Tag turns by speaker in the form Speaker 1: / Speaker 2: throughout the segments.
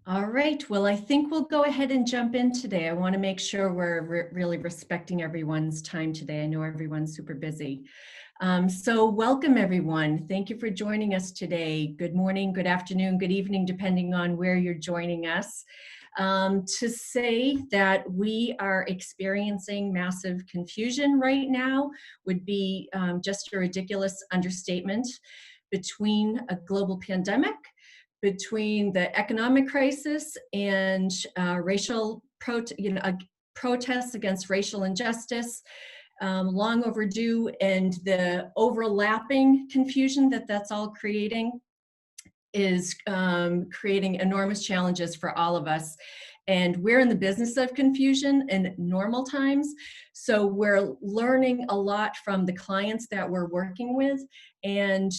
Speaker 1: All right, well, I think we'll go ahead and jump in today. I want to make sure we're really respecting everyone's time today. I know everyone's super busy. So welcome everyone. Thank you for joining us today. Good morning, good afternoon, good evening, depending on where you're joining us. To say that we are experiencing massive confusion right now would be just a ridiculous understatement. Between a global pandemic, between the economic crisis and protests against racial injustice, long overdue, and the overlapping confusion that that's all creating is creating enormous challenges for all of us. And we're in the business of confusion in normal times. So we're learning a lot from the clients that we're working with, and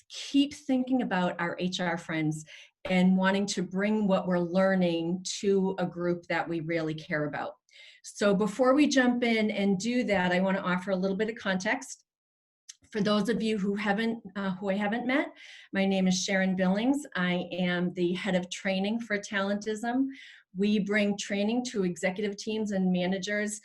Speaker 1: keep thinking about our HR friends and wanting to bring what we're learning to a group that we really care about. So before we jump in and do that, I want to offer a little bit of context. For those of you who I haven't met, my name is Sharon Billings. I am the head of training for Talentism. We bring training to executive teams and managers,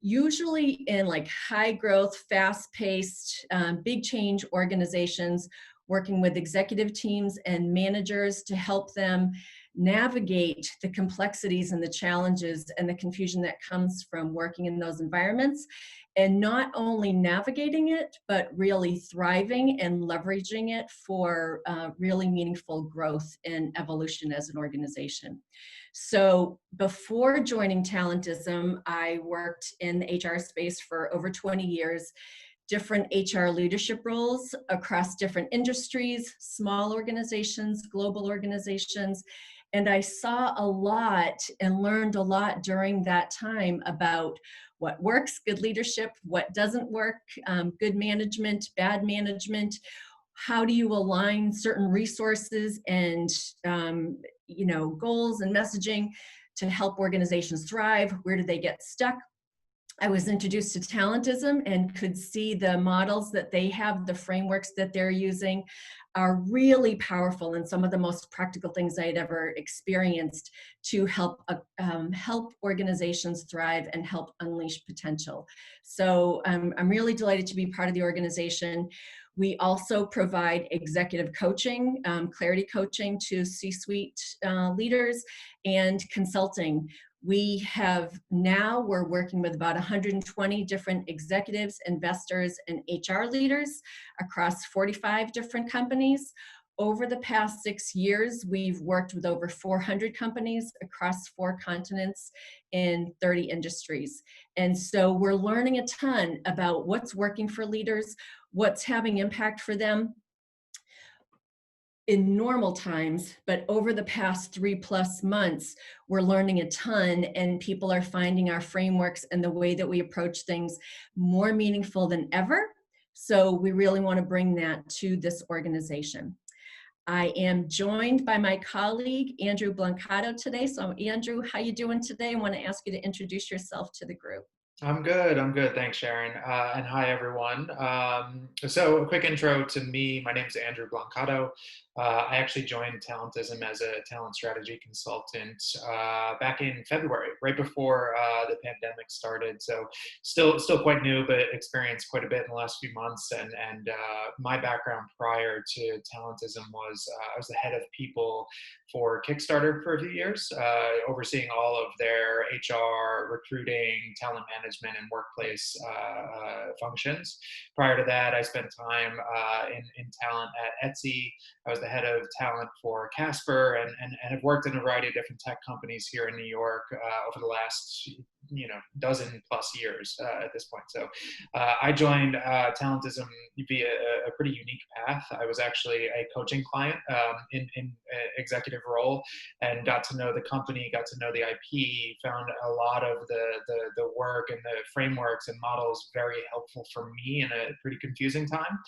Speaker 1: usually in like high growth, fast paced, big change organizations, working with executive teams and managers to help them navigate the complexities and the challenges and the confusion that comes from working in those environments, and not only navigating it, but really thriving and leveraging it for really meaningful growth and evolution as an organization. So before joining Talentism, I worked in the HR space for over 20 years, different HR leadership roles across different industries, small organizations, global organizations. And I saw a lot and learned a lot during that time about what works, good leadership, what doesn't work, good management, bad management. How do you align certain resources and goals and messaging to help organizations thrive? Where do they get stuck? I was introduced to Talentism and could see the models that they have, the frameworks that they're using are really powerful, and some of the most practical things I had ever experienced to help organizations thrive and help unleash potential. So I'm really delighted to be part of the organization. We also provide executive coaching, clarity coaching to C-suite leaders, and consulting. We're working with about 120 different executives, investors, and HR leaders across 45 different companies. Over the past 6 years, we've worked with over 400 companies across 4 continents in 30 industries. And so we're learning a ton about what's working for leaders, what's having impact for them in normal times, but over the past 3+ months, we're learning a ton, and people are finding our frameworks and the way that we approach things more meaningful than ever. So we really want to bring that to this organization. I am joined by my colleague, Andrew Blancato, today. So Andrew, how you doing today? I want to ask you to introduce yourself to the group.
Speaker 2: I'm good. Thanks, Sharon. And hi, everyone. So a quick intro to me. My name is Andrew Blancato. I actually joined Talentism as a talent strategy consultant back in February, right before the pandemic started. So still quite new, but experienced quite a bit in the last few months. And my background prior to Talentism was I was the head of people for Kickstarter for a few years, overseeing all of their HR, recruiting, talent management, and workplace functions. Prior to that, I spent time in talent at Etsy. I was the head of talent for Casper, and have worked in a variety of different tech companies here in New York over the last dozen plus years at this point. So I joined Talentism via a pretty unique path. I was actually a coaching client in executive role, and got to know the company, got to know the IP, found a lot of the work and the frameworks and models very helpful for me in a pretty confusing time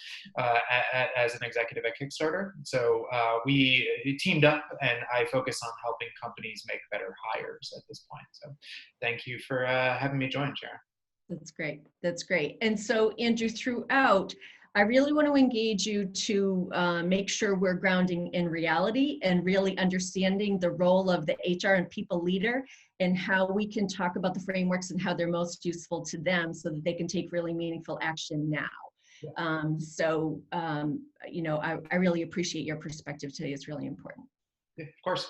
Speaker 2: as an executive at Kickstarter. So we teamed up, and I focus on helping companies make better hires at this point. So thank you for having me join, Sharon.
Speaker 1: That's great. That's great. And so, Andrew, throughout, I really want to engage you to make sure we're grounding in reality and really understanding the role of the HR and people leader and how we can talk about the frameworks and how they're most useful to them so that they can take really meaningful action now. You know, I really appreciate your perspective today. It's really important.
Speaker 2: Yeah, of course.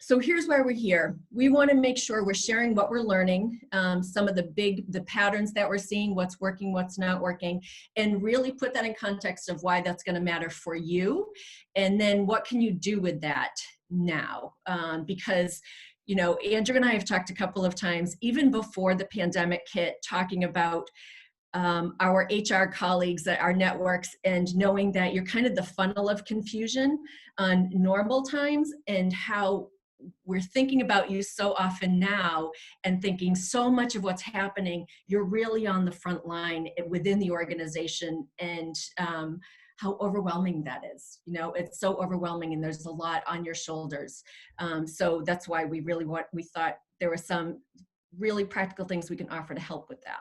Speaker 1: So here's why we're here. We want to make sure we're sharing what we're learning, some of the patterns that we're seeing, what's working, what's not working, and really put that in context of why that's going to matter for you. And then what can you do with that now? Because, you know, Andrew and I have talked a couple of times, even before the pandemic hit, talking about our HR colleagues, our networks, and knowing that you're kind of the funnel of confusion on normal times, and how we're thinking about you so often now and thinking so much of what's happening, you're really on the front line within the organization, and how overwhelming that is. You know, it's so overwhelming and there's a lot on your shoulders. So that's why we thought there were some really practical things we can offer to help with that.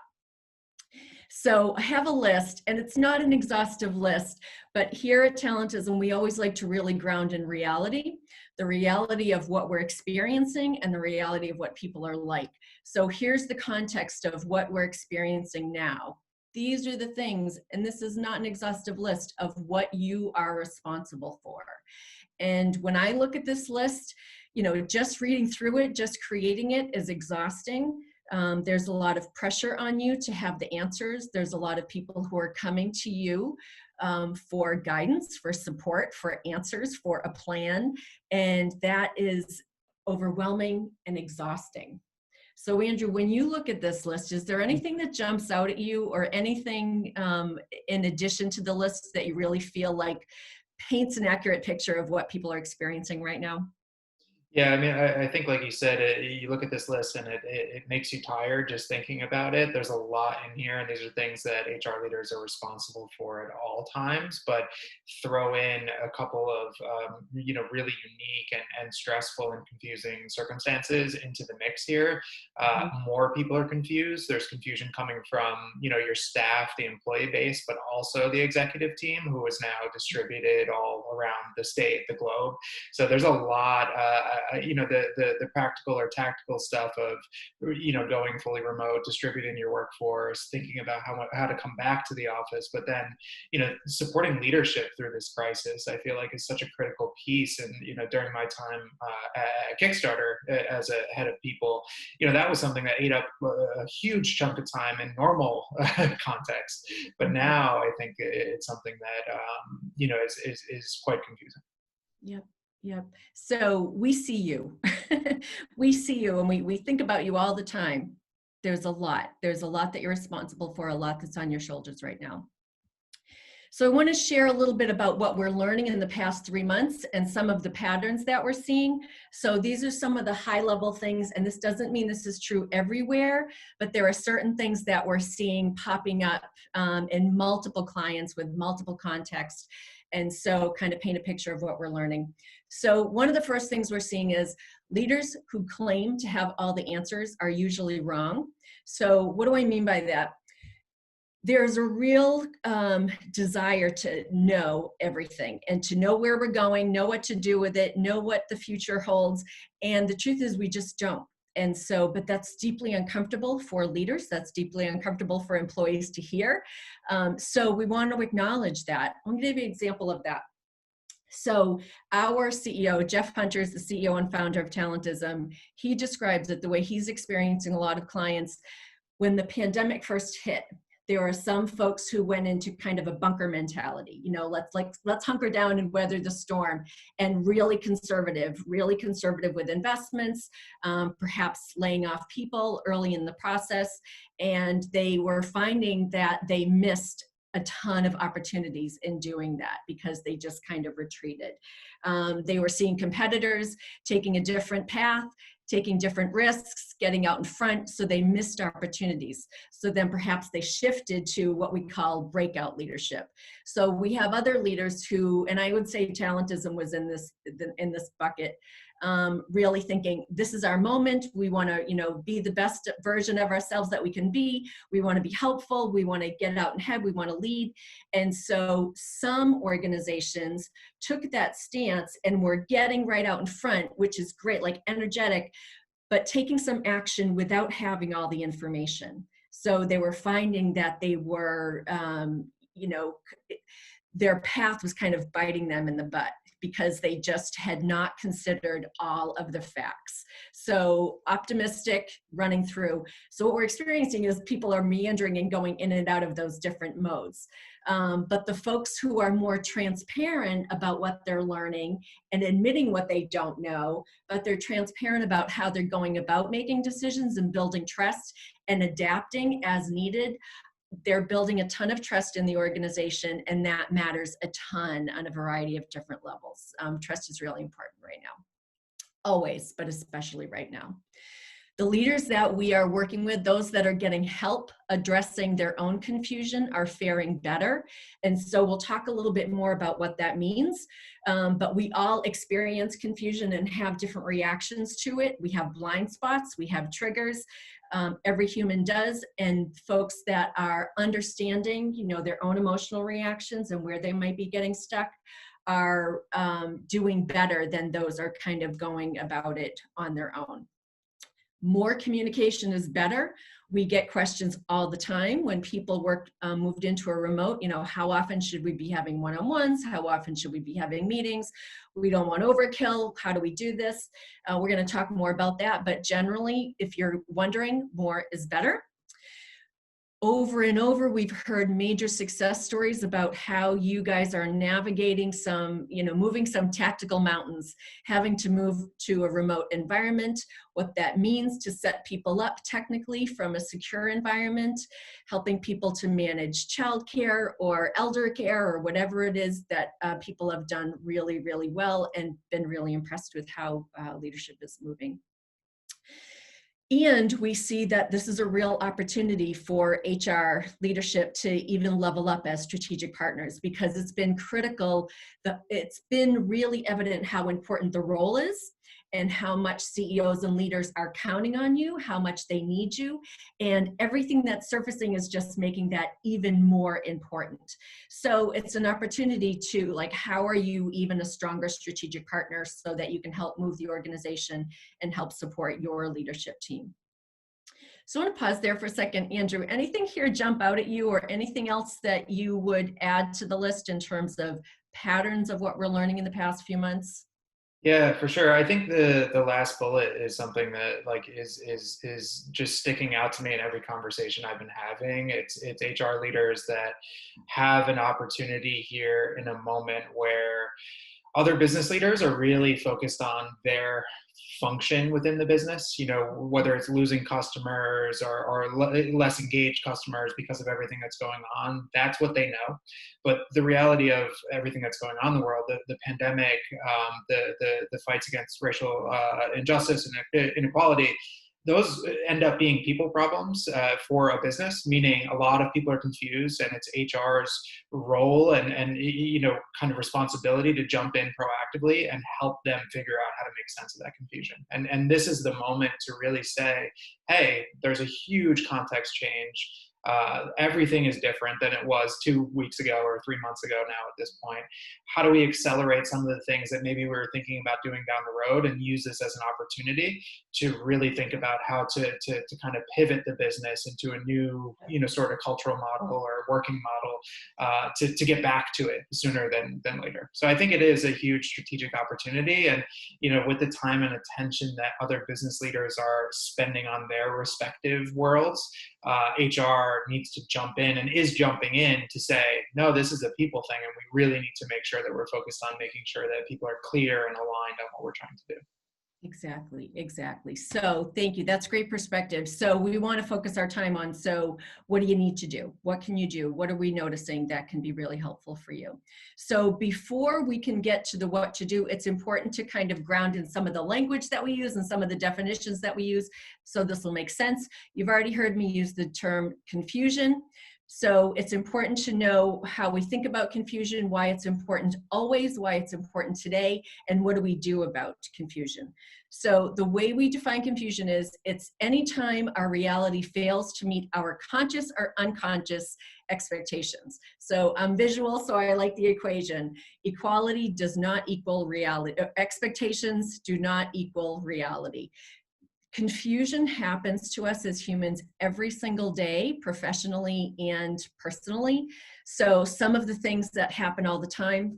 Speaker 1: So I have a list, and it's not an exhaustive list, but here at Talentism, we always like to really ground in reality, the reality of what we're experiencing and the reality of what people are like. So here's the context of what we're experiencing now. These are the things, and this is not an exhaustive list of what you are responsible for. And when I look at this list, you know, just reading through it, just creating it is exhausting. There's a lot of pressure on you to have the answers. There's a lot of people who are coming to you for guidance, for support, for answers, for a plan. And that is overwhelming and exhausting. So Andrew, when you look at this list, is there anything that jumps out at you, or anything in addition to the list that you really feel like paints an accurate picture of what people are experiencing right now?
Speaker 2: Yeah, I mean, I think, like you said, you look at this list and it makes you tired just thinking about it. There's a lot in here, and these are things that HR leaders are responsible for at all times. But throw in a couple of, you know, really unique and stressful and confusing circumstances into the mix here. More people are confused. There's confusion coming from, you know, your staff, the employee base, but also the executive team, who is now distributed all around the state, the globe. So there's a lot. You know, the practical or tactical stuff of, you know, going fully remote, distributing your workforce, thinking about how to come back to the office, but then, you know, supporting leadership through this crisis, I feel like is such a critical piece. And, you know, during my time at Kickstarter as a head of people, you know, that was something that ate up a huge chunk of time in normal context. But now I think it's something that, you know, is quite confusing.
Speaker 1: Yep. Yep. So we see you. We see you, and we think about you all the time. There's a lot. There's a lot that you're responsible for, a lot that's on your shoulders right now. So I want to share a little bit about what we're learning in the past 3 months and some of the patterns that we're seeing. So these are some of the high level things, and this doesn't mean this is true everywhere, but there are certain things that we're seeing popping up in multiple clients with multiple contexts. And so kind of paint a picture of what we're learning. So one of the first things we're seeing is leaders who claim to have all the answers are usually wrong. So what do I mean by that? There's a real desire to know everything and to know where we're going, know what to do with it, know what the future holds. And the truth is we just don't. And so, but that's deeply uncomfortable for leaders. That's deeply uncomfortable for employees to hear. So we want to acknowledge that. I'm going to give you an example of that. So our CEO, Jeff Hunter, is the CEO and founder of Talentism. He describes it the way he's experiencing a lot of clients. When the pandemic first hit, there are some folks who went into kind of a bunker mentality. You know, let's hunker down and weather the storm, and really conservative with investments, perhaps laying off people early in the process. And they were finding that they missed a ton of opportunities in doing that because they just kind of retreated. They were seeing competitors taking a different path, taking different risks, getting out in front, so they missed opportunities. So then perhaps they shifted to what we call breakout leadership. So we have other leaders who, and I would say talentism was in this bucket, really thinking this is our moment. We want to, be the best version of ourselves that we can be. We want to be helpful. We want to get out ahead. We want to lead. And so some organizations took that stance and were getting right out in front, which is great, like energetic, but taking some action without having all the information. So they were finding that they were, their path was kind of biting them in the butt because they just had not considered all of the facts. So optimistic, running through. So what we're experiencing is people are meandering and going in and out of those different modes. But the folks who are more transparent about what they're learning and admitting what they don't know, but they're transparent about how they're going about making decisions and building trust and adapting as needed, they're building a ton of trust in the organization, and that matters a ton on a variety of different levels. Trust is really important right now, always, but especially right now. The leaders that we are working with, those that are getting help addressing their own confusion, are faring better. And so we'll talk a little bit more about what that means. But we all experience confusion and have different reactions to it. We have blind spots, we have triggers. Every human does, and folks that are understanding, their own emotional reactions and where they might be getting stuck are doing better than those are kind of going about it on their own. More communication is better. We get questions all the time when people moved into a remote, how often should we be having one-on-ones? How often should we be having meetings? We don't want overkill. How do we do this? We're going to talk more about that. But generally, if you're wondering, more is better. Over and over, we've heard major success stories about how you guys are navigating moving some tactical mountains, having to move to a remote environment, what that means to set people up technically from a secure environment, helping people to manage childcare or elder care or whatever it is that people have done really, really well and been really impressed with how leadership is moving. And we see that this is a real opportunity for HR leadership to even level up as strategic partners, because it's been critical. It's been really evident how important the role is and how much CEOs and leaders are counting on you, how much they need you. And everything that's surfacing is just making that even more important. So it's an opportunity to, how are you even a stronger strategic partner so that you can help move the organization and help support your leadership team. So I want to pause there for a second. Andrew, anything here jump out at you, or anything else that you would add to the list in terms of patterns of what we're learning in the past few months?
Speaker 2: Yeah, for sure. I think the last bullet is something that is just sticking out to me in every conversation I've been having. It's HR leaders that have an opportunity here in a moment where other business leaders are really focused on their function within the business, whether it's losing customers or less engaged customers because of everything that's going on. That's what they know. But the reality of everything that's going on in the world, the pandemic, the fights against racial injustice and inequality, those end up being people problems for a business, meaning a lot of people are confused, and it's HR's role and kind of responsibility to jump in proactively and help them figure out how to make sense of that confusion. And this is the moment to really say, hey, there's a huge context change. Everything is different than it was 2 weeks ago or 3 months ago now at this point. How do we accelerate some of the things that maybe we were thinking about doing down the road and use this as an opportunity to really think about how to kind of pivot the business into a new, sort of cultural model or working model to get back to it sooner than later. So I think it is a huge strategic opportunity. And, with the time and attention that other business leaders are spending on their respective worlds, HR needs to jump in and is jumping in to say, no, this is a people thing, and we really need to make sure that we're focused on making sure that people are clear and aligned on what we're trying to do.
Speaker 1: Exactly, exactly. So thank you. That's great perspective. So we want to focus our time on, so what do you need to do? What can you do? What are we noticing that can be really helpful for you? So before we can get to the what to do, it's important to kind of ground in some of the language that we use and some of the definitions that we use. So this will make sense. You've already heard me use the term confusion. So it's important to know how we think about confusion, why it's important always, why it's important today, and what do we do about confusion. So the way we define confusion is it's anytime our reality fails to meet our conscious or unconscious expectations. So I'm visual, so I like the equation. Equality does not equal reality. Expectations do not equal reality. Confusion happens to us as humans every single day, professionally and personally. So some of the things that happen all the time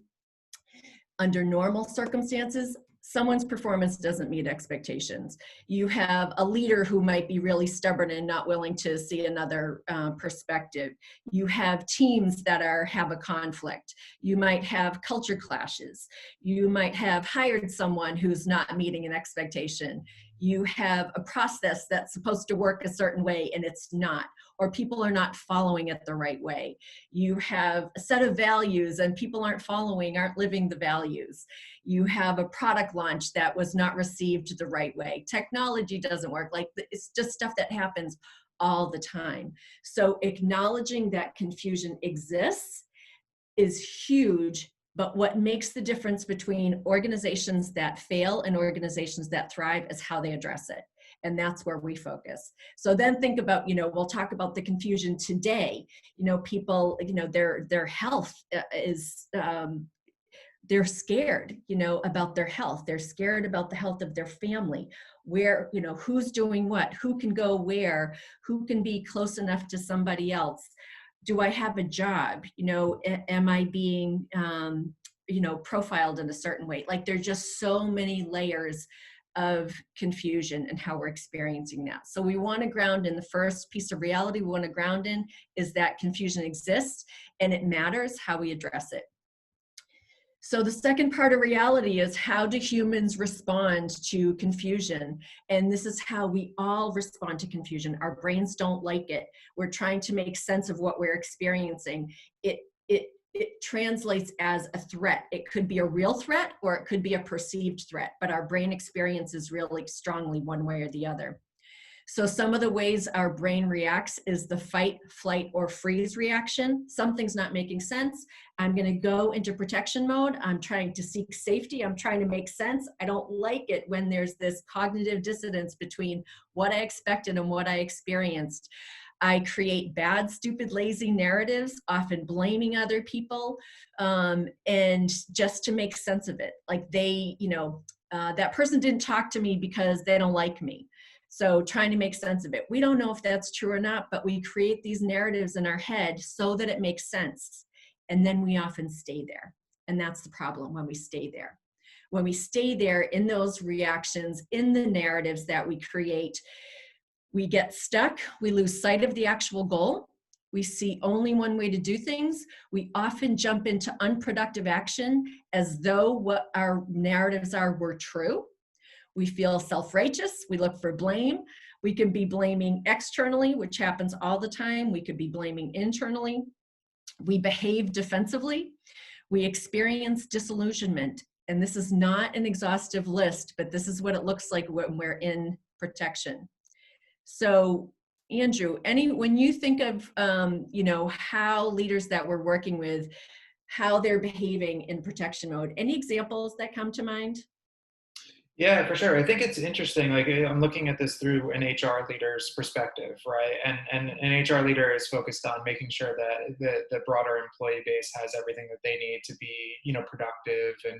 Speaker 1: under normal circumstances, someone's performance doesn't meet expectations. You have a leader who might be really stubborn and not willing to see another perspective. You have teams that have a conflict. You might have culture clashes. You might have hired someone who's not meeting an expectation. You have a process that's supposed to work a certain way and it's not, or people are not following it the right way. You have a set of values and people aren't living the values. You have a product launch that was not received the right way. Technology doesn't work. Like, it's just stuff that happens all the time. So acknowledging that confusion exists is huge. But what makes the difference between organizations that fail and organizations that thrive is how they address it. And that's where we focus. So then think about, we'll talk about the confusion today. People, their health is, they're scared, about their health. They're scared about the health of their family, where, who's doing what, who can go where, who can be close enough to somebody else. Do I have a job? Am I being, profiled in a certain way? Like, there's just so many layers of confusion and how we're experiencing that. So we want to ground in the first piece of reality we want to ground in is that confusion exists and it matters how we address it. So the second part of reality is, how do humans respond to confusion? And this is how we all respond to confusion. Our brains don't like it. We're trying to make sense of what we're experiencing. It translates as a threat. It could be a real threat or it could be a perceived threat, but our brain experiences really strongly one way or the other. So some of the ways our brain reacts is the fight, flight, or freeze reaction. Something's not making sense. I'm going to go into protection mode. I'm trying to seek safety. I'm trying to make sense. I don't like it when there's this cognitive dissonance between what I expected and what I experienced. I create bad, stupid, lazy narratives, often blaming other people, and just to make sense of it. Like that person didn't talk to me because they don't like me. So trying to make sense of it. We don't know if that's true or not, but we create these narratives in our head so that it makes sense. And then we often stay there. And that's the problem when we stay there. When we stay there in those reactions, in the narratives that we create, we get stuck. We lose sight of the actual goal. We see only one way to do things. We often jump into unproductive action as though what our narratives were true. We feel self-righteous. We look for blame. We can be blaming externally, which happens all the time. We could be blaming internally. We behave defensively. We experience disillusionment. And this is not an exhaustive list, but this is what it looks like when we're in protection. So, Andrew, when you think of, how leaders that we're working with, how they're behaving in protection mode, any examples that come to mind?
Speaker 2: Yeah, for sure. I think it's interesting. Like, I'm looking at this through an HR leader's perspective, right? And an HR leader is focused on making sure that the broader employee base has everything that they need to be, productive and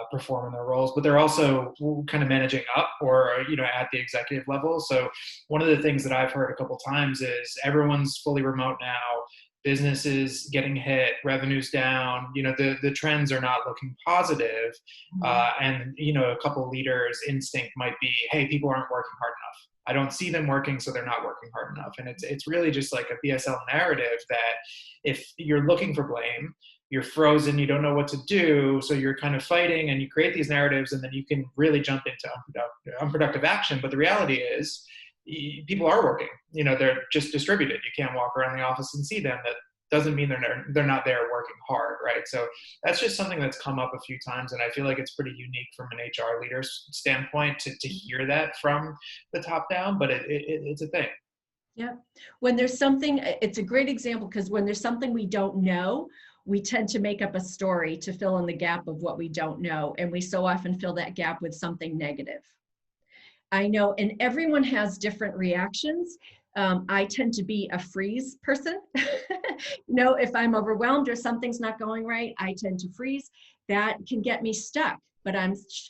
Speaker 2: perform in their roles. But they're also kind of managing up, or at the executive level. So one of the things that I've heard a couple times is everyone's fully remote now. Businesses getting hit, revenues down, the trends are not looking positive. And, a couple leaders' instinct might be, hey, people aren't working hard enough. I don't see them working, so they're not working hard enough. And it's really just like a BSL narrative that if you're looking for blame, you're frozen, you don't know what to do, so you're kind of fighting, and you create these narratives, and then you can really jump into unproductive action. But the reality is, people are working. They're just distributed. You can't walk around the office and see them. That doesn't mean they're not there working hard, right? So that's just something that's come up a few times, and I feel like it's pretty unique from an HR leader's standpoint to hear that from the top down. But it's a thing.
Speaker 1: Yeah. When there's something, it's a great example, because when there's something we don't know, we tend to make up a story to fill in the gap of what we don't know. And we so often fill that gap with something negative. I know, and everyone has different reactions. I tend to be a freeze person. If I'm overwhelmed or something's not going right, I tend to freeze. That can get me stuck. But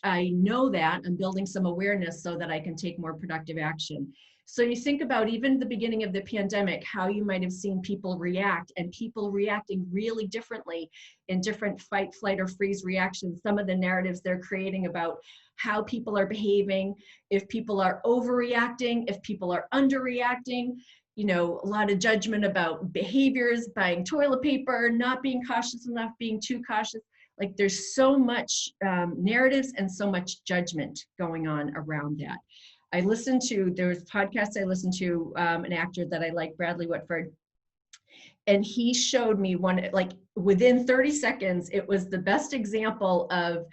Speaker 1: I know that I'm building some awareness so that I can take more productive action. So you think about even the beginning of the pandemic, how you might have seen people react, and people reacting really differently in different fight, flight, or freeze reactions. Some of the narratives they're creating about how people are behaving, if people are overreacting, if people are underreacting, a lot of judgment about behaviors, buying toilet paper, not being cautious enough, being too cautious. Like, there's so much narratives and so much judgment going on around that. There was podcasts I listened to, an actor that I like, Bradley Whitford, and he showed me one, like within 30 seconds, it was the best example of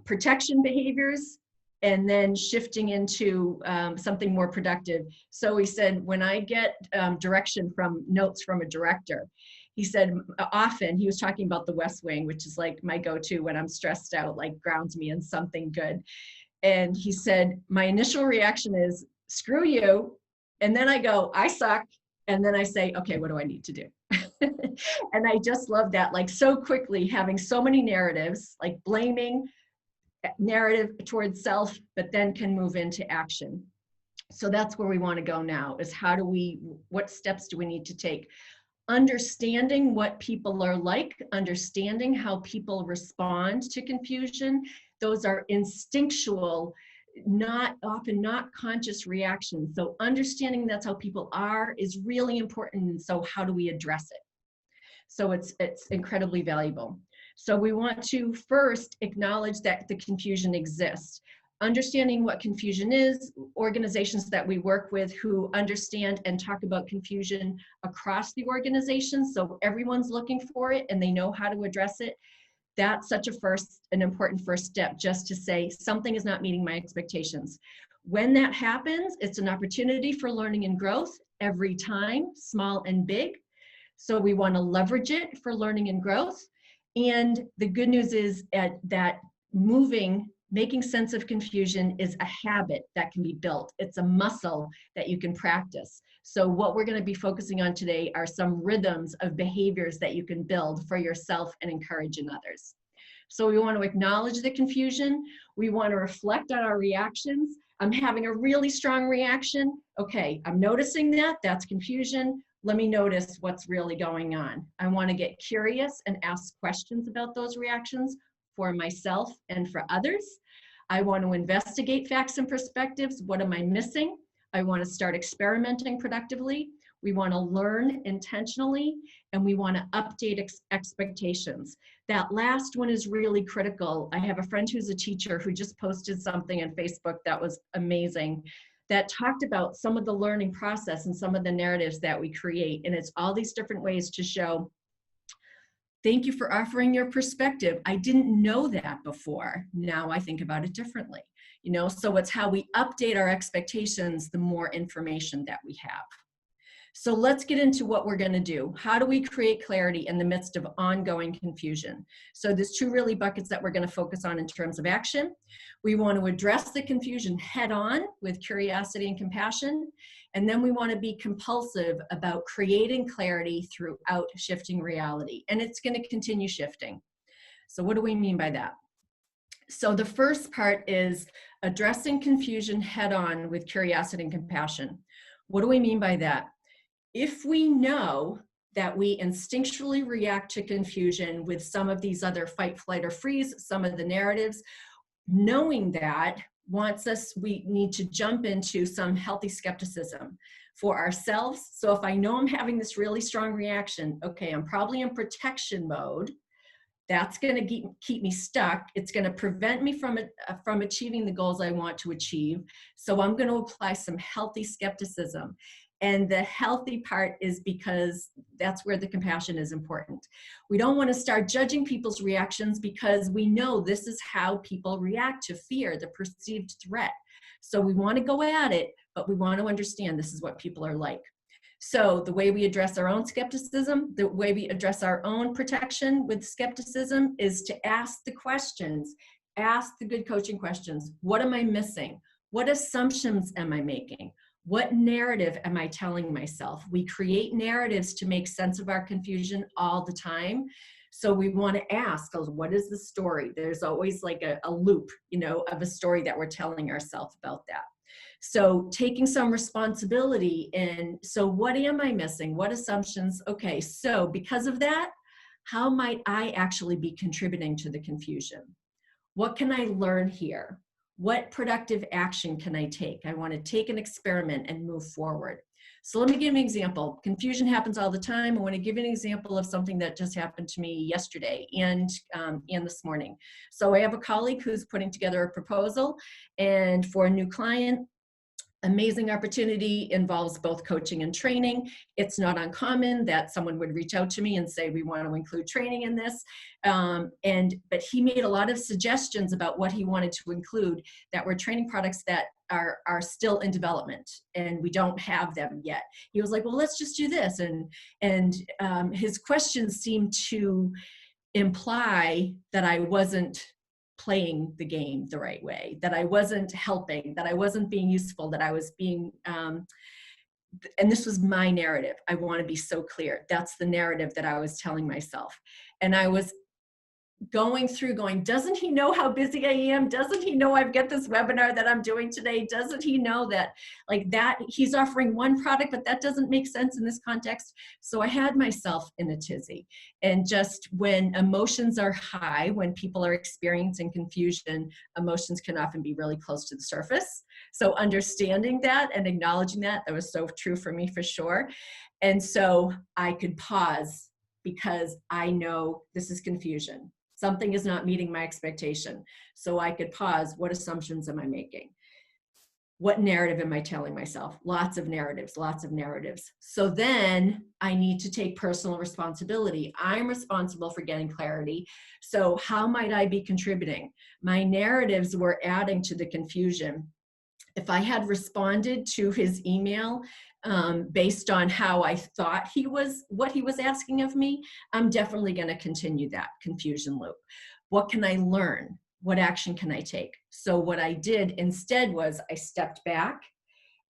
Speaker 1: protection behaviors and then shifting into something more productive. So he said, when I get direction from notes from a director, he said, often, he was talking about The West Wing, which is like my go-to when I'm stressed out, like grounds me in something good. And he said, my initial reaction is, screw you. And then I go, I suck. And then I say, okay, what do I need to do? And I just love that, like, so quickly having so many narratives, like blaming narrative towards self, but then can move into action. So that's where we want to go now, is what steps do we need to take? Understanding what people are like, understanding how people respond to confusion. Those are instinctual, often not conscious reactions. So understanding that's how people are is really important. And so how do we address it? So it's incredibly valuable. So we want to first acknowledge that the confusion exists. Understanding what confusion is, organizations that we work with who understand and talk about confusion across the organization, so everyone's looking for it and they know how to address it. That's such an important first step, just to say something is not meeting my expectations. When that happens, it's an opportunity for learning and growth every time, small and big. So we want to leverage it for learning and growth. And the good news is that making sense of confusion is a habit that can be built. It's a muscle that you can practice. So what we're going to be focusing on today are some rhythms of behaviors that you can build for yourself and encourage in others. So we want to acknowledge the confusion. We want to reflect on our reactions. I'm having a really strong reaction. Okay, I'm noticing that. That's confusion. Let me notice what's really going on. I want to get curious and ask questions about those reactions for myself and for others. I want to investigate facts and perspectives. What am I missing? I want to start experimenting productively. We want to learn intentionally, and we want to update expectations. That last one is really critical. I have a friend who's a teacher who just posted something on Facebook that was amazing, that talked about some of the learning process and some of the narratives that we create. And it's all these different ways to show, thank you for offering your perspective. I didn't know that before. Now I think about it differently. So it's how we update our expectations, the more information that we have. So let's get into what we're going to do. How do we create clarity in the midst of ongoing confusion? So there's two really buckets that we're going to focus on in terms of action. We want to address the confusion head on with curiosity and compassion. And then we want to be compulsive about creating clarity throughout shifting reality. And it's going to continue shifting. So what do we mean by that? So the first part is addressing confusion head on with curiosity and compassion. What do we mean by that? If we know that we instinctually react to confusion with some of these other fight, flight, or freeze, some of the narratives, knowing that, wants us, we need to jump into some healthy skepticism for ourselves. So if I know I'm having this really strong reaction, okay, I'm probably in protection mode. That's going to keep me stuck. It's going to prevent me from achieving the goals I want to achieve. So I'm going to apply some healthy skepticism. And the healthy part is because that's where the compassion is important. We don't want to start judging people's reactions because we know this is how people react to fear, the perceived threat. So we want to go at it, but we want to understand this is what people are like. So the way we address our own skepticism, the way we address our own protection with skepticism is to ask the questions, ask the good coaching questions. What am I missing? What assumptions am I making? What narrative am I telling myself? We create narratives to make sense of our confusion all the time. So we want to ask, what is the story? There's always like a loop, of a story that we're telling ourselves about that. So taking some responsibility in, so what am I missing? What assumptions? Okay, so because of that, how might I actually be contributing to the confusion? What can I learn here? What productive action can I take? I want to take an experiment and move forward. So let me give you an example. Confusion happens all the time. I want to give you an example of something that just happened to me yesterday and this morning. So I have a colleague who's putting together a proposal and for a new client. Amazing opportunity, involves both coaching and training. It's not uncommon that someone would reach out to me and say, we want to include training in this. But he made a lot of suggestions about what he wanted to include that were training products that are still in development and we don't have them yet. He was like, well, let's just do this. And his questions seemed to imply that I wasn't playing the game the right way, that I wasn't helping, that I wasn't being useful, that I was being, and this was my narrative. I want to be so clear. That's the narrative that I was telling myself. And I was going, doesn't he know how busy I am? Doesn't he know I've got this webinar that I'm doing today? Doesn't he know that he's offering one product, but that doesn't make sense in this context? So I had myself in a tizzy. And just when emotions are high, when people are experiencing confusion, emotions can often be really close to the surface. So understanding that and acknowledging that was so true for me for sure. And so I could pause because I know this is confusion. Something is not meeting my expectation. So I could pause. What assumptions am I making? What narrative am I telling myself? Lots of narratives, lots of narratives. So then I need to take personal responsibility. I'm responsible for getting clarity. So how might I be contributing? My narratives were adding to the confusion. If I had responded to his email based on how I thought what he was asking of me, I'm definitely going to continue that confusion loop. What can I learn? What action can I take? So what I did instead was I stepped back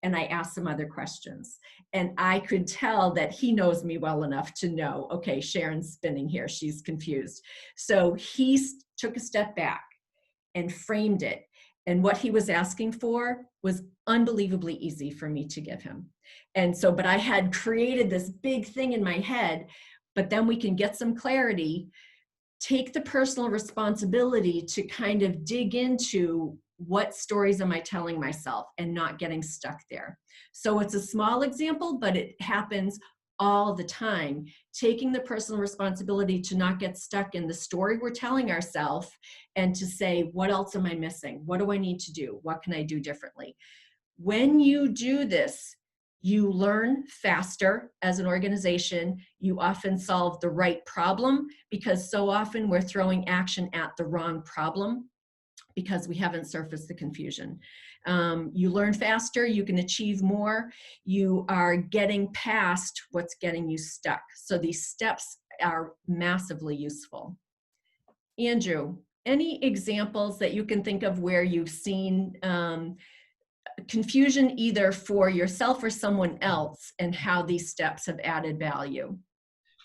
Speaker 1: and I asked some other questions. And I could tell that he knows me well enough to know, okay, Sharon's spinning here. She's confused. So he took a step back and framed it. And what he was asking for was unbelievably easy for me to give him. And so, but I had created this big thing in my head, but then we can get some clarity, take the personal responsibility to kind of dig into what stories am I telling myself and not getting stuck there. So it's a small example, but it happens all the time, taking the personal responsibility to not get stuck in the story we're telling ourselves and to say, what else am I missing? What do I need to do? What can I do differently? When you do this, you learn faster as an organization. You often solve the right problem because so often we're throwing action at the wrong problem because we haven't surfaced the confusion. You learn faster, you can achieve more, you are getting past what's getting you stuck. So these steps are massively useful. Andrew, any examples that you can think of where you've seen confusion either for yourself or someone else and how these steps have added value?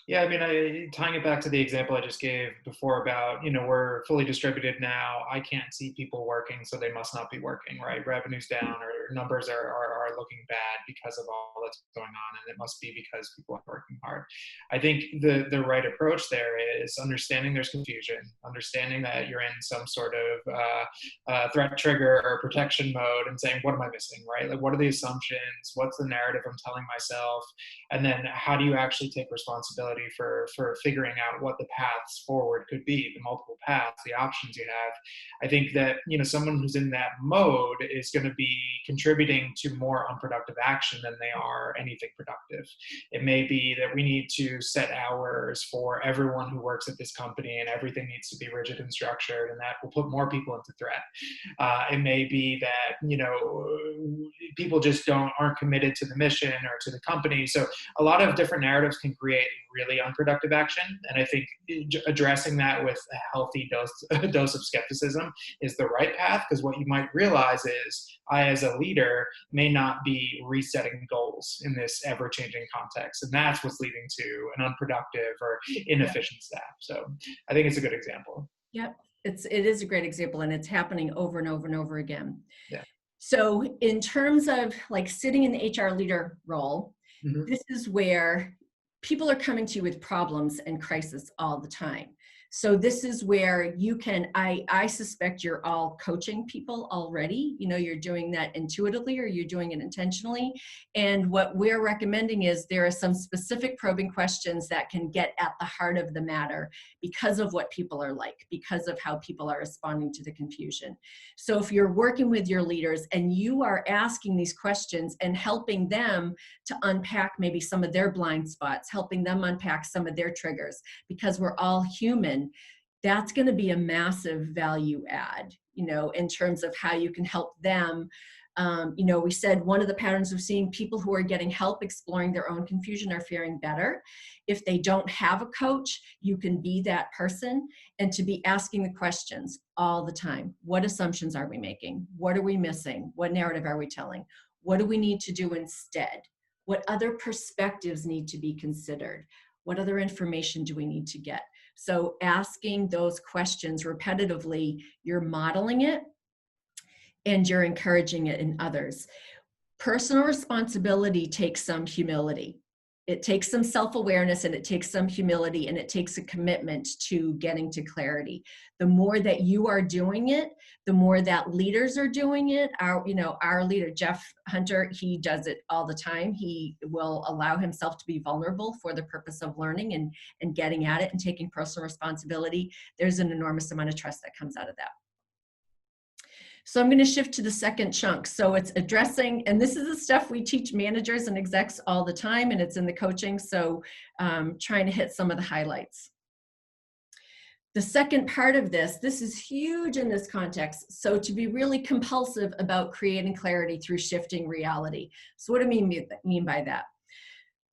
Speaker 2: Yeah, I mean, tying it back to the example I just gave before about, we're fully distributed now. I can't see people working, so they must not be working, right? Revenue's down or numbers are looking bad because of all that's going on, and it must be because people are working hard. I think the right approach there is understanding there's confusion, understanding that you're in some sort of threat trigger or protection mode, and saying, what am I missing, right? Like, what are the assumptions? What's the narrative I'm telling myself? And then how do you actually take responsibility for figuring out what the paths forward could be, the multiple paths, the options you have. I think that someone who's in that mode is going to be contributing to more unproductive action than they are anything productive. It may be that we need to set hours for everyone who works at this company, and everything needs to be rigid and structured, and that will put more people into threat. It may be that people just aren't committed to the mission or to the company. So a lot of different narratives can create really unproductive action. And I think addressing that with a healthy dose of skepticism is the right path, because what you might realize is I, as a leader, may not be resetting goals in this ever-changing context. And that's what's leading to an unproductive or inefficient staff. So I think it's a good example.
Speaker 1: Yep. It is a great example, and it's happening over and over and over again.
Speaker 2: Yeah.
Speaker 1: So in terms of like sitting in the HR leader role, this is where people are coming to you with problems and crisis all the time. So this is where you can, I suspect you're all coaching people already. You're doing that intuitively, or you're doing it intentionally. And what we're recommending is there are some specific probing questions that can get at the heart of the matter because of what people are like, because of how people are responding to the confusion. So if you're working with your leaders and you are asking these questions and helping them to unpack maybe some of their blind spots, helping them unpack some of their triggers, because we're all human, that's going to be a massive value add, in terms of how you can help them. We said one of the patterns of seeing people who are getting help exploring their own confusion are faring better. If they don't have a coach, you can be that person, and to be asking the questions all the time. What assumptions are we making? What are we missing? What narrative are we telling? What do we need to do instead? What other perspectives need to be considered? What other information do we need to get? So asking those questions repetitively, you're modeling it and you're encouraging it in others. Personal responsibility takes some humility. It takes some self-awareness, and it takes some humility, and it takes a commitment to getting to clarity. The more that you are doing it, the more that leaders are doing it. Our leader, Jeff Hunter, he does it all the time. He will allow himself to be vulnerable for the purpose of learning and getting at it and taking personal responsibility. There's an enormous amount of trust that comes out of that. So I'm going to shift to the second chunk. So it's addressing, and this is the stuff we teach managers and execs all the time, and it's in the coaching. So trying to hit some of the highlights. The second part of this is huge in this context. So to be really compulsive about creating clarity through shifting reality. So what do I mean by that?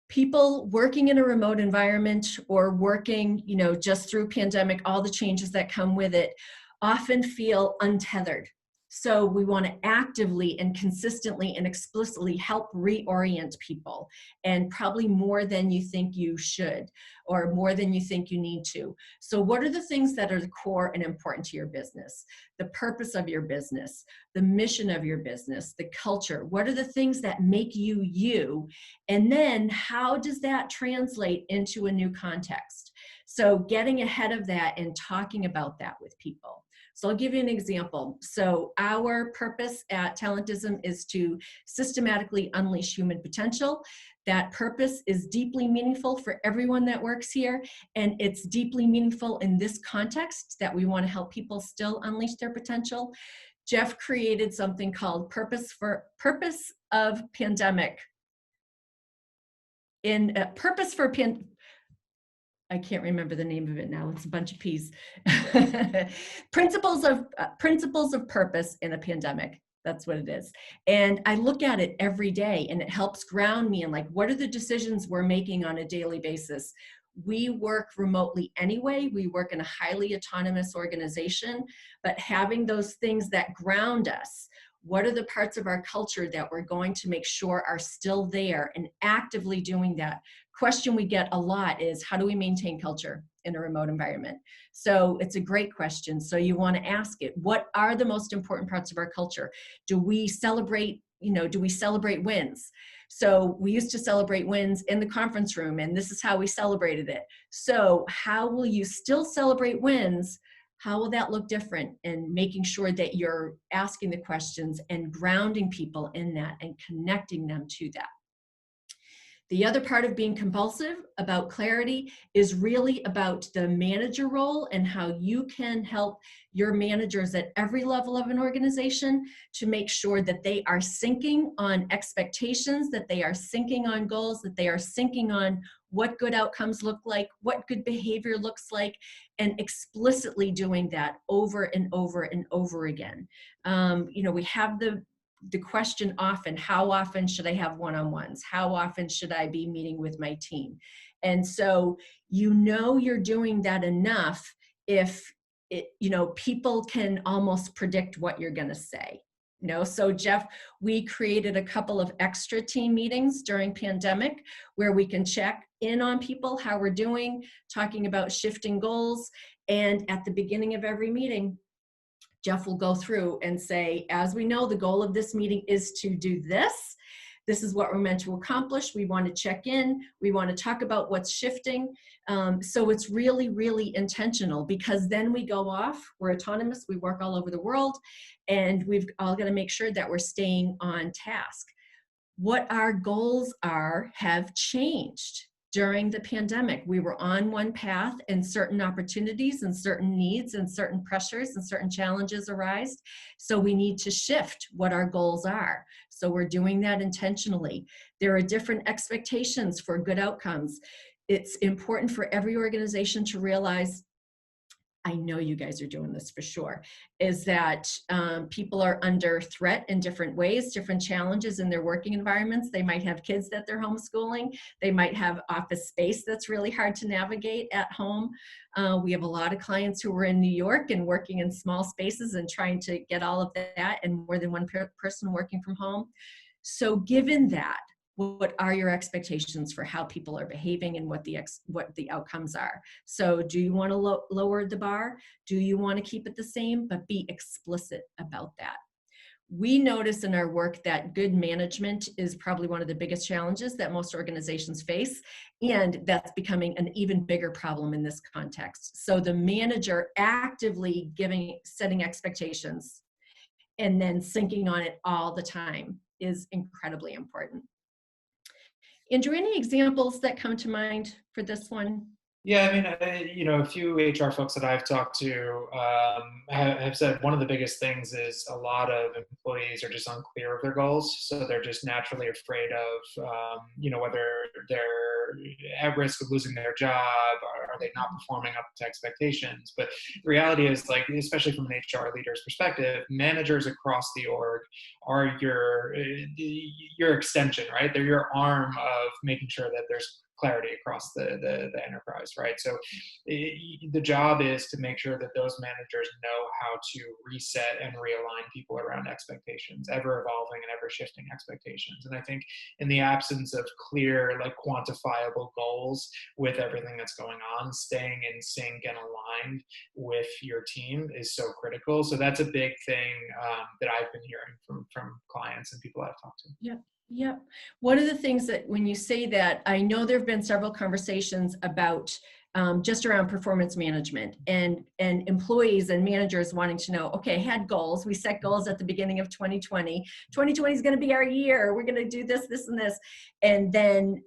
Speaker 1: People working in a remote environment or working, just through pandemic, all the changes that come with it, often feel untethered. So we want to actively and consistently and explicitly help reorient people, and probably more than you think you should, or more than you think you need to. So what are the things that are the core and important to your business? The purpose of your business, the mission of your business, the culture. What are the things that make you you? And then how does that translate into a new context? So getting ahead of that and talking about that with people. So I'll give you an example. So our purpose at Talentism is to systematically unleash human potential. That purpose is deeply meaningful for everyone that works here, and it's deeply meaningful in this context that we want to help people still unleash their potential. Jeff created something called Purpose of Pandemic. I can't remember the name of it now. It's a bunch of P's. Principles of purpose in a pandemic. That's what it is. And I look at it every day, and it helps ground me in like, what are the decisions we're making on a daily basis? We work remotely anyway. We work in a highly autonomous organization, but having those things that ground us. What are the parts of our culture that we're going to make sure are still there, and actively doing that question we get a lot is, how do we maintain culture in a remote environment? So it's a great question. So you want to ask it, what are the most important parts of our culture? Do we celebrate, do we celebrate wins? So we used to celebrate wins in the conference room, and this is how we celebrated it. So how will you still celebrate wins? How will that look different? And making sure that you're asking the questions and grounding people in that and connecting them to that. The other part of being compulsive about clarity is really about the manager role and how you can help your managers at every level of an organization to make sure that they are syncing on expectations, that they are syncing on goals, that they are syncing on what good outcomes look like, what good behavior looks like, and explicitly doing that over and over and over again. We have the question often, how often should I have one-on-ones? How often should I be meeting with my team? And so, you're doing that enough if people can almost predict what you're going to say. So Jeff, we created a couple of extra team meetings during pandemic where we can check in on people, how we're doing, talking about shifting goals. And at the beginning of every meeting, Jeff will go through and say, as we know, the goal of this meeting is to do this. This is what we're meant to accomplish. We want to check in. We want to talk about what's shifting. So it's really, really intentional, because then we go off. We're autonomous. We work all over the world, and we've all got to make sure that we're staying on task. What our goals are have changed. During the pandemic, we were on one path, and certain opportunities and certain needs and certain pressures and certain challenges arise. So we need to shift what our goals are. So we're doing that intentionally. There are different expectations for good outcomes. It's important for every organization to realize, I know you guys are doing this for sure, is that people are under threat in different ways, different challenges in their working environments. They might have kids that they're homeschooling. They might have office space that's really hard to navigate at home. We have a lot of clients who are in New York and working in small spaces and trying to get all of that, and more than one person working from home. So given that, what are your expectations for how people are behaving and what the outcomes are? So do you want to lower the bar? Do you want to keep it the same? But be explicit about that. We notice in our work that good management is probably one of the biggest challenges that most organizations face, and that's becoming an even bigger problem in this context. So the manager actively setting expectations and then syncing on it all the time is incredibly important. Andrew, any examples that come to mind for this one?
Speaker 2: Yeah, I mean, a few HR folks that I've talked to have said one of the biggest things is a lot of employees are just unclear of their goals. So they're just naturally afraid of, whether they're at risk of losing their job, or are they not performing up to expectations. But the reality is, like, especially from an HR leader's perspective, managers across the org are your extension, right? They're your arm of making sure that there's clarity across the enterprise, right? So the job is to make sure that those managers know how to reset and realign people around expectations, ever evolving and ever shifting expectations. And I think in the absence of clear, like, quantifiable goals with everything that's going on, staying in sync and aligned with your team is so critical. So that's a big thing that I've been hearing from clients and people I've talked to.
Speaker 1: Yeah. Yep. One of the things that when you say that, I know there have been several conversations about just around performance management and employees and managers wanting to know, okay, had goals. We set goals at the beginning of 2020. 2020 is going to be our year. We're going to do this, this, and this. And then,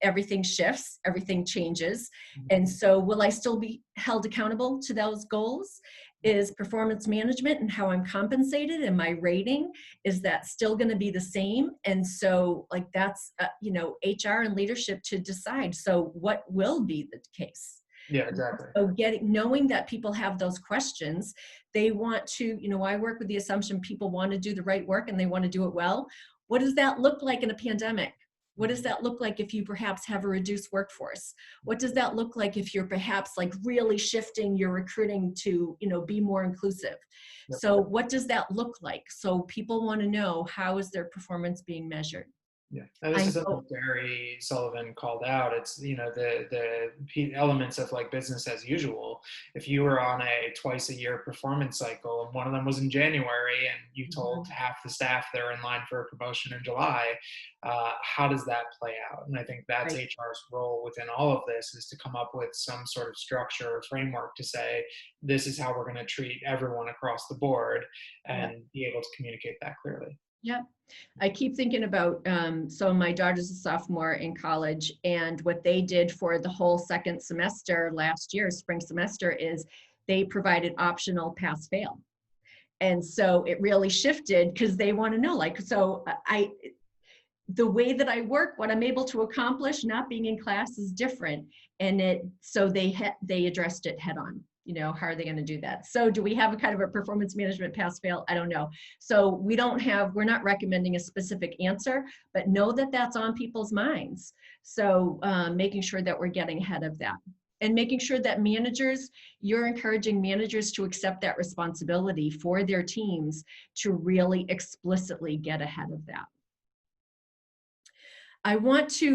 Speaker 1: everything shifts, everything changes. And so will I still be held accountable to those goals? Is performance management and how I'm compensated and my rating, is that still going to be the same? And so, like, that's HR and leadership to decide. So what will be the case?
Speaker 2: Yeah, exactly.
Speaker 1: So knowing that people have those questions, they want to, I work with the assumption people want to do the right work and they want to do it well. What does that look like in a pandemic? What does that look like if you perhaps have a reduced workforce? What does that look like if you're perhaps, like, really shifting your recruiting to, be more inclusive? Yep. So what does that look like? So people want to know, how is their performance being measured?
Speaker 2: Yeah, and this
Speaker 1: I
Speaker 2: is something
Speaker 1: know.
Speaker 2: Gary Sullivan called out. It's, you know, the elements of like business as usual. If you were on a twice a year performance cycle and one of them was in January and you told
Speaker 1: Mhm.
Speaker 2: half the staff they're in line for a promotion in July, how does that play out? And I think that's
Speaker 1: Right.
Speaker 2: HR's role within all of this, is to come up with some sort of structure or framework to say, this is how we're going to treat everyone across the board,
Speaker 1: Yeah.
Speaker 2: and be able to communicate that clearly.
Speaker 1: Yeah. I keep thinking about, so my daughter's a sophomore in college, and what they did for the whole second semester last year, spring semester, is they provided optional pass fail. And so it really shifted because they want to know, like, so the way that I work, what I'm able to accomplish, not being in class is different. And so they addressed it head on. You know, how are they going to do that? So do we have a kind of a performance management pass fail? I don't know. So we're not recommending a specific answer, but know that that's on people's minds. So making sure that we're getting ahead of that. And making sure that you're encouraging managers to accept that responsibility for their teams to really explicitly get ahead of that.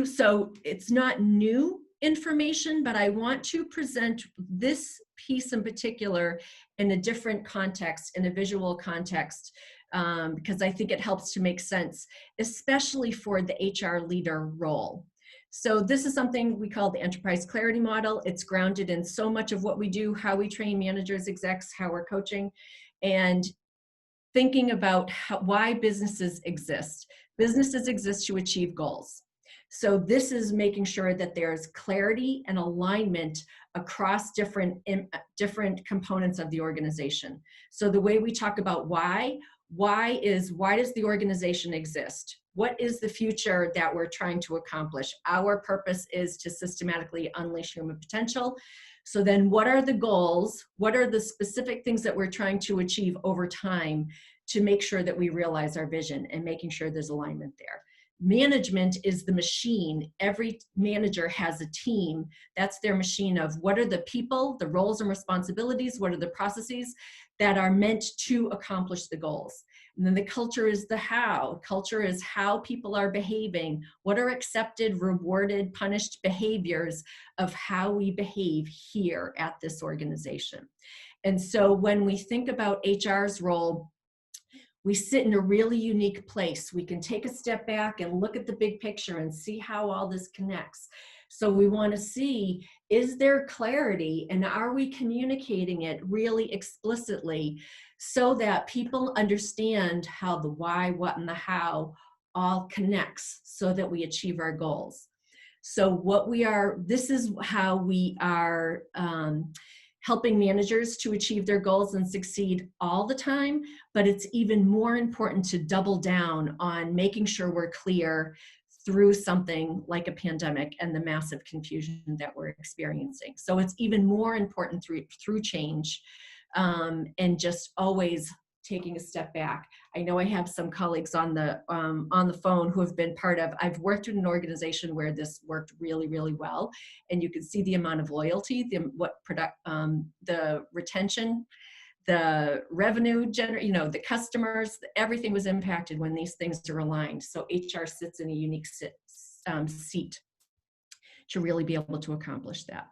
Speaker 1: So it's not new information, but I want to present this piece in particular in a different context, in a visual context, because I think it helps to make sense, especially for the HR leader role. So this is something we call the enterprise clarity model. It's grounded in so much of what we do, how we train managers, execs, how we're coaching, and thinking about why businesses exist. Businesses exist to achieve goals. So this is making sure that there's clarity and alignment across different components of the organization. So the way we talk about why does the organization exist? What is the future that we're trying to accomplish? Our purpose is to systematically unleash human potential. So then what are the goals? What are the specific things that we're trying to achieve over time to make sure that we realize our vision, and making sure there's alignment there? Management is the machine. Every manager has a team. That's their machine of what are the people, the roles and responsibilities, what are the processes that are meant to accomplish the goals. And then the culture is the how. Culture is how people are behaving. What are accepted, rewarded, punished behaviors of how we behave here at this organization. And so when we think about HR's role, we sit in a really unique place. We can take a step back and look at the big picture and see how all this connects. So we want to see, is there clarity, and are we communicating it really explicitly so that people understand how the why, what, and the how all connects so that we achieve our goals. So this is how we are helping managers to achieve their goals and succeed all the time, but it's even more important to double down on making sure we're clear through something like a pandemic and the massive confusion that we're experiencing. So it's even more important through change, and just always taking a step back. I know I have some colleagues on the phone who have been part of. I've worked in an organization where this worked really, really well, and you can see the amount of loyalty, the retention, the revenue the customers, everything was impacted when these things are aligned. So HR sits in a unique seat to really be able to accomplish that.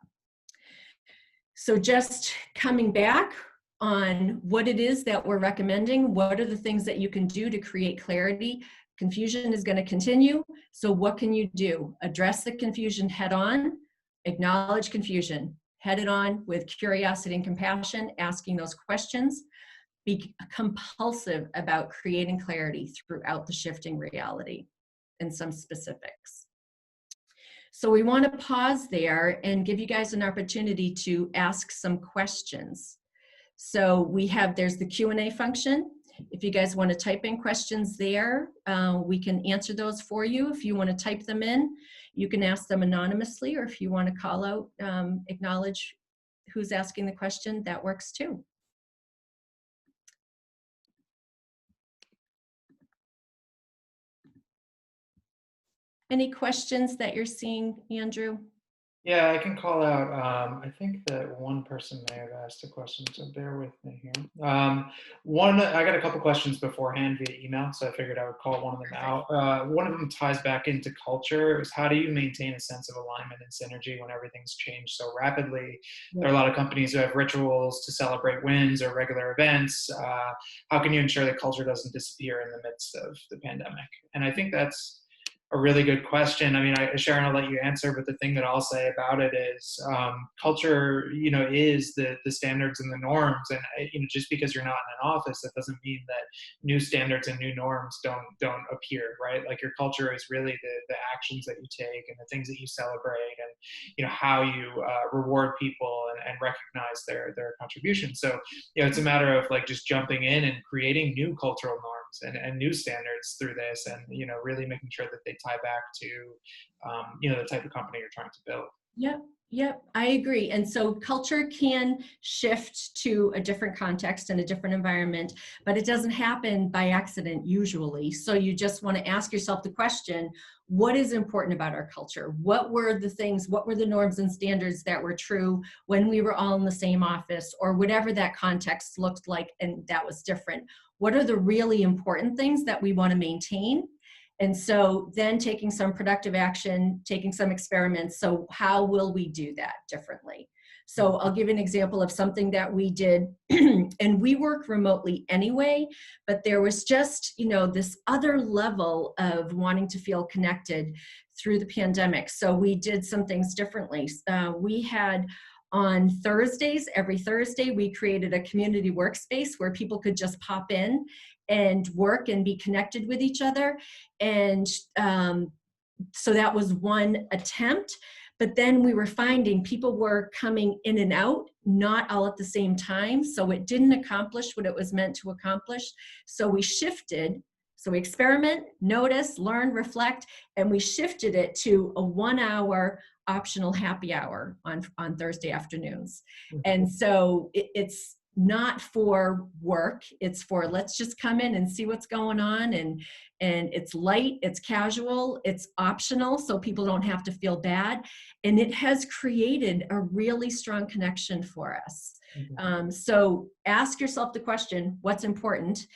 Speaker 1: So just coming back on what it is that we're recommending, what are the things that you can do to create clarity? Confusion is going to continue. So what can you do? Address the confusion head on, acknowledge confusion, head it on with curiosity and compassion, asking those questions. Be compulsive about creating clarity throughout the shifting reality and some specifics. So we want to pause there and give you guys an opportunity to ask some questions. So there's the Q&A function. If you guys want to type in questions there, we can answer those for you. If you want to type them in, you can ask them anonymously, or if you want to call out, acknowledge who's asking the question, that works too. Any questions that you're seeing, Andrew?
Speaker 2: Yeah, I can call out. I think that one person may have asked a question, so bear with me here. I got a couple questions beforehand via email, so I figured I would call one of them
Speaker 1: Perfect.
Speaker 2: out. One of them ties back into culture. Is how do you maintain a sense of alignment and synergy when everything's changed so rapidly? There are a lot of companies who have rituals to celebrate wins or regular events. How can you ensure that culture doesn't disappear in the midst of the pandemic? And I think that's a really good question. I mean, Sharon, I'll let you answer, but the thing that I'll say about it is culture, is the standards and the norms. And just because you're not in an office, that doesn't mean that new standards and new norms don't appear, right? Like your culture is really the actions that you take and the things that you celebrate, and how you reward people and recognize their contributions. So it's a matter of like just jumping in and creating new cultural norms and new standards through this, and really making sure that they tie back to the type of company you're trying to build.
Speaker 1: Yep, yep, I agree. And so culture can shift to a different context and a different environment, but it doesn't happen by accident usually. So you just want to ask yourself the question, what is important about our culture? What were the things, what were the norms and standards that were true when we were all in the same office, or whatever that context looked like and that was different? What are the really important things that we want to maintain? And so then taking some productive action, taking some experiments. So how will we do that differently? So I'll give an example of something that we did, and we work remotely anyway, but there was just, this other level of wanting to feel connected through the pandemic. So we did some things differently. We had on Thursdays, every Thursday, we created a community workspace where people could just pop in and work and be connected with each other. And so that was one attempt. But then we were finding people were coming in and out, not all at the same time. So it didn't accomplish what it was meant to accomplish. So we shifted. So we experiment, notice, learn, reflect, and we shifted it to a 1 hour optional happy hour on Thursday afternoons. And so it's not for work, it's for let's just come in and see what's going on, and it's light, it's casual, it's optional, so people don't have to feel bad, and it has created a really strong connection for us. So ask yourself the question, what's important?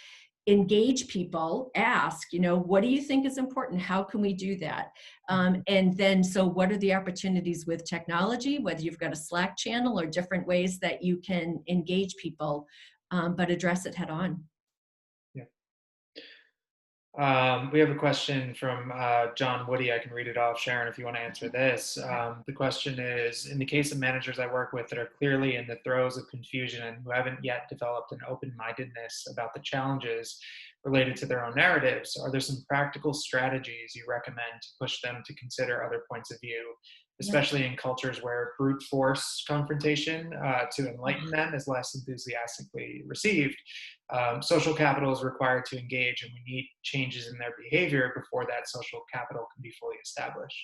Speaker 1: Engage people, ask, what do you think is important? How can we do that? And then, so what are the opportunities with technology, whether you've got a Slack channel or different ways that you can engage people, but address it head on.
Speaker 2: Yeah. We have a question from John Woody. I can read it off, Sharon, if you want to answer this. The question is, in the case of managers I work with that are clearly in the throes of confusion and who haven't yet developed an open-mindedness about the challenges related to their own narratives, are there some practical strategies you recommend to push them to consider other points of view,
Speaker 1: Yeah.
Speaker 2: especially in cultures where brute force confrontation to enlighten them is less enthusiastically received? Social capital is required to engage, and we need changes in their behavior before that social capital can be fully established.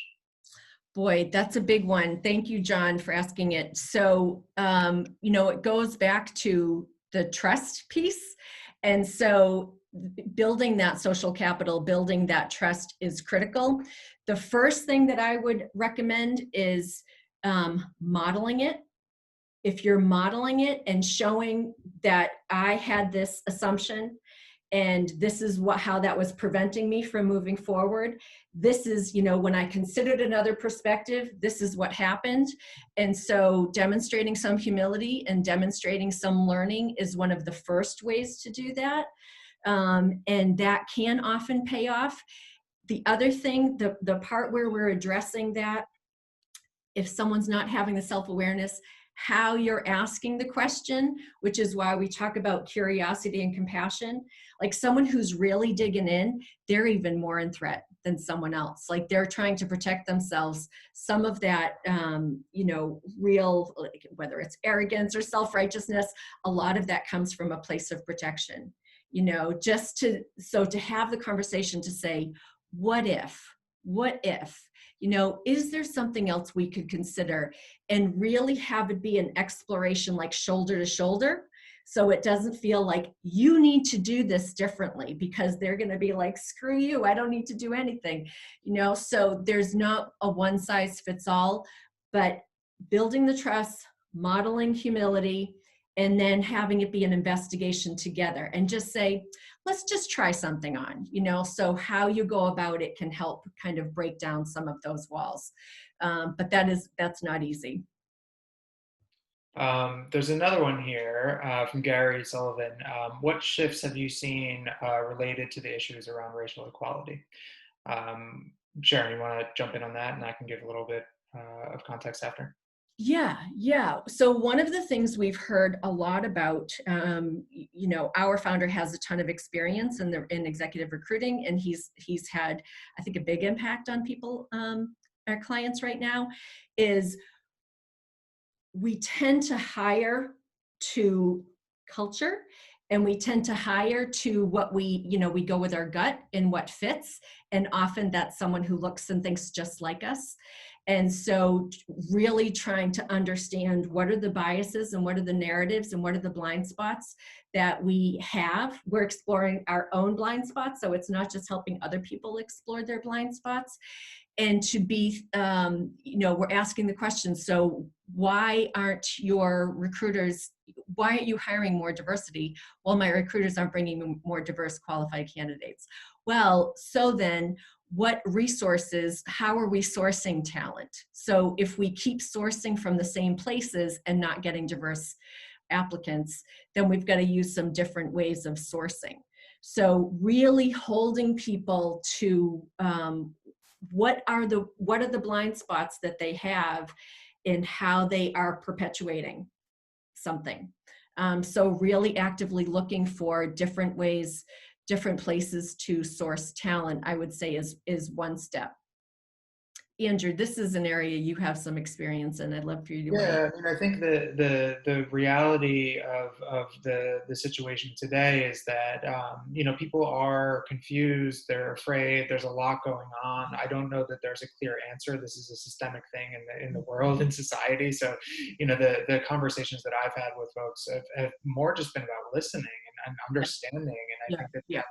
Speaker 1: Boy, that's a big one. Thank you, John, for asking it. So, it goes back to the trust piece. And so building that social capital, building that trust is critical. The first thing that I would recommend is modeling it. If you're modeling it and showing that I had this assumption and this is how that was preventing me from moving forward, this is, when I considered another perspective, this is what happened. And so demonstrating some humility and demonstrating some learning is one of the first ways to do that. And that can often pay off. The other thing, the part where we're addressing that, if someone's not having the self-awareness, how you're asking the question, which is why we talk about curiosity and compassion. Like someone who's really digging in, they're even more in threat than someone else. Like they're trying to protect themselves. Some of that, real, like, whether it's arrogance or self-righteousness, a lot of that comes from a place of protection. To have the conversation to say, what if, is there something else we could consider, and really have it be an exploration, like shoulder to shoulder. So it doesn't feel like you need to do this differently because they're going to be like, screw you, I don't need to do anything, so there's not a one size fits all. but building the trust, modeling humility, and then having it be an investigation together and just say, let's just try something on, so how you go about it can help kind of break down some of those walls. But that's not easy.
Speaker 2: There's another one here from Gary Sullivan. What shifts have you seen related to the issues around racial equality? Um, Sharon, you want to jump in on that, and I can give a little bit of context after.
Speaker 1: Yeah. So one of the things we've heard a lot about, our founder has a ton of experience in executive recruiting, and he's had, I think, a big impact on people, our clients right now, is we tend to hire to culture, and we tend to hire to what we go with our gut and what fits. And often that's someone who looks and thinks just like us. And so really trying to understand what are the biases and what are the narratives and what are the blind spots that we have. We're exploring our own blind spots. So it's not just helping other people explore their blind spots. And to be, we're asking the question, so why aren't your recruiters, why aren't you hiring more diversity? Well, my recruiters aren't bringing more diverse qualified candidates. Well, so then what resources, how are we sourcing talent? So if we keep sourcing from the same places and not getting diverse applicants, then we've got to use some different ways of sourcing. So really holding people to what are the blind spots that they have in how they are perpetuating something. So really actively looking for different ways, different places to source talent, I would say is one step. Andrew, this is an area you have some experience in. I'd love for you to weigh in.
Speaker 2: Yeah, I mean, I think the reality of the situation today is that people are confused, they're afraid, there's a lot going on. I don't know that there's a clear answer. This is a systemic thing in the world, in society. So, the conversations that I've had with folks have more just been about listening and understanding, and I think that
Speaker 1: Yeah.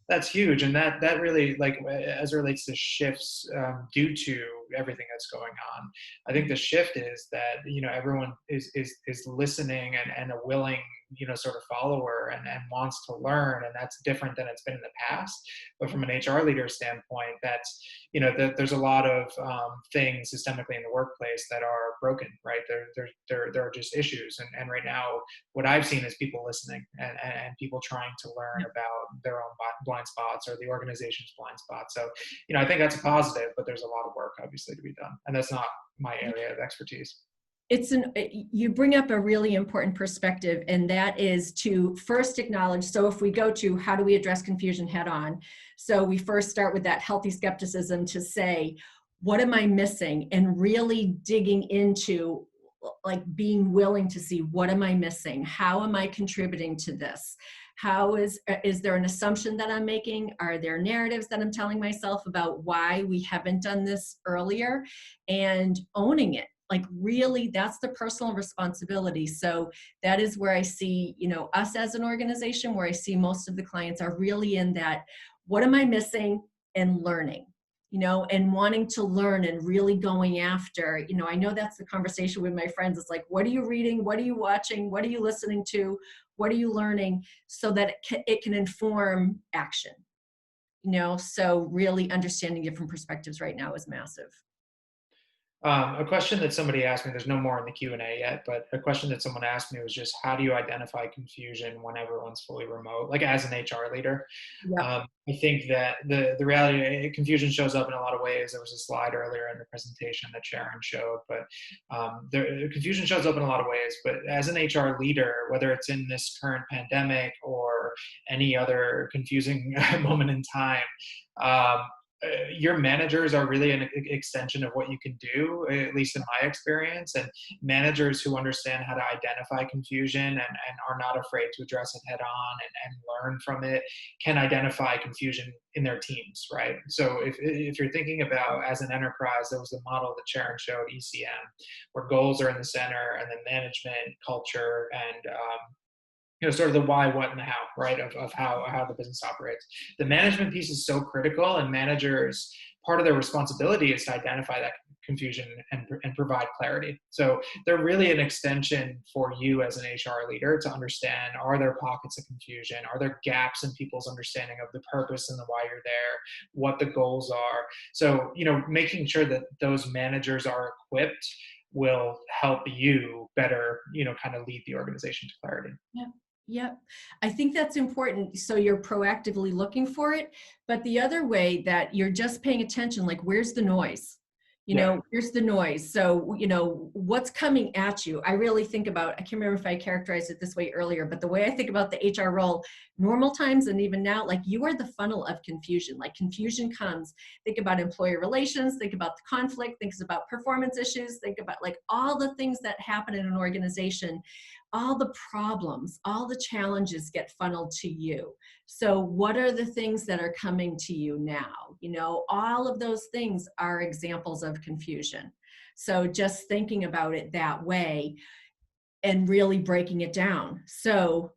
Speaker 2: that's huge, and that really, like, as it relates to shifts due to everything that's going on. I think the shift is that everyone is listening and a willing sort of follower and wants to learn, and that's different than it's been in the past. But from an HR leader standpoint, that's there's a lot of things systemically in the workplace that are broken, right? There are just issues, and right now what I've seen is people listening and people trying to learn about their own blind spots or the organization's blind spots. So, I think that's a positive, but there's a lot of work obviously to be done. And that's not my area of expertise.
Speaker 1: You bring up a really important perspective, and that is to first acknowledge, so if we go to how do we address confusion head on, so we first start with that healthy skepticism to say, what am I missing? And really digging into, like, being willing to see, what am I missing? How am I contributing to this? How is there an assumption that I'm making? Are there narratives that I'm telling myself about why we haven't done this earlier? And owning it. Like, really, that's the personal responsibility. So that is where I see, us as an organization, where I see most of the clients are really in that, what am I missing, and learning, and wanting to learn and really going after, I know that's the conversation with my friends. It's like, what are you reading? What are you watching? What are you listening to? What are you learning? So that it can inform action, so really understanding different perspectives right now is massive.
Speaker 2: A question that somebody asked me, there's no more in the Q&A yet, but a question that someone asked me was just, how do you identify confusion when everyone's fully remote, like as an HR leader?
Speaker 1: Yep.
Speaker 2: I think that the reality, confusion shows up in a lot of ways. There was a slide earlier in the presentation that Sharon showed, but confusion shows up in a lot of ways. But as an HR leader, whether it's in this current pandemic or any other confusing moment in time, your managers are really an extension of what you can do, at least in my experience. And managers who understand how to identify confusion and are not afraid to address it head on and learn from it can identify confusion in their teams, right? So if you're thinking about, as an enterprise, there was the model that Sharon showed, ECM, where goals are in the center, and then management, culture, and sort of the why, what, and the how, right, of how the business operates. The management piece is so critical, and managers, part of their responsibility is to identify that confusion and provide clarity. So they're really an extension for you as an HR leader to understand, are there pockets of confusion? Are there gaps in people's understanding of the purpose and the why you're there, what the goals are? So, making sure that those managers are equipped will help you better, kind of lead the organization to clarity.
Speaker 1: Yep. Yep. I think that's important. So you're proactively looking for it. But the other way that you're just paying attention, like, where's the noise?
Speaker 2: Yeah.
Speaker 1: Here's the noise. So, what's coming at you? I really think about, I can't remember if I characterized it this way earlier, but the way I think about the HR role, normal times and even now, like, you are the funnel of confusion. Like, confusion comes. Think about employee relations, think about the conflict, think about performance issues, think about like all the things that happen in an organization. All the problems, all the challenges get funneled to you. So what are the things that are coming to you now? All of those things are examples of confusion. So just thinking about it that way and really breaking it down. So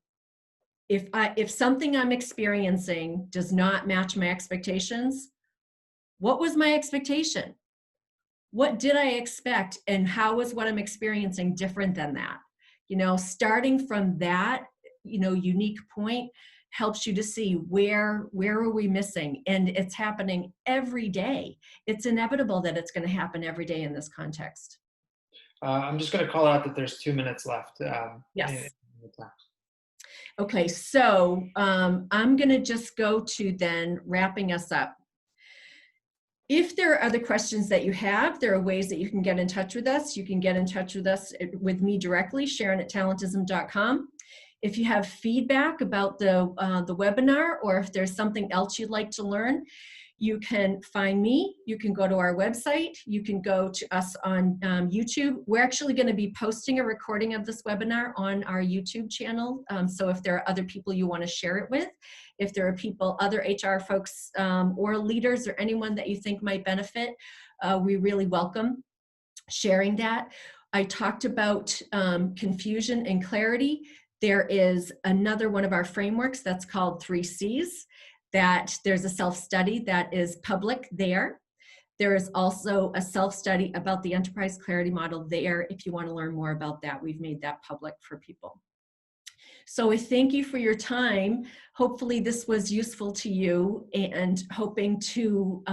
Speaker 1: if something I'm experiencing does not match my expectations, what was my expectation? What did I expect, and how was what I'm experiencing different than that? Starting from that, unique point helps you to see where are we missing, and it's happening every day. It's inevitable that it's going to happen every day in this context.
Speaker 2: I'm just going to call out that there's 2 minutes left.
Speaker 1: Yes.
Speaker 2: In the time.
Speaker 1: Okay, so I'm going to just go to then wrapping us up. If there are other questions that you have, there are ways that you can get in touch with us. You can get in touch with us, with me directly, Sharon@talentism.com. If you have feedback about the webinar, or if there's something else you'd like to learn, you can find me. You can go to our website. You can go to us on YouTube. We're actually going to be posting a recording of this webinar on our YouTube channel. So if there are other people you want to share it with, if there are people, other HR folks or leaders or anyone that you think might benefit, we really welcome sharing that. I talked about confusion and clarity. There is another one of our frameworks that's called 3 C's, that there's a self-study that is public there. There is also a self-study about the enterprise clarity model there. If you want to learn more about that, we've made that public for people. So I thank you for your time. Hopefully this was useful to you, and hoping to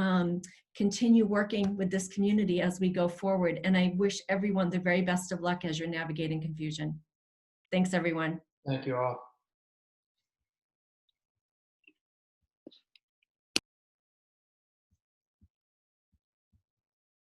Speaker 1: continue working with this community as we go forward. And I wish everyone the very best of luck as you're navigating confusion. Thanks, everyone.
Speaker 2: Thank you all.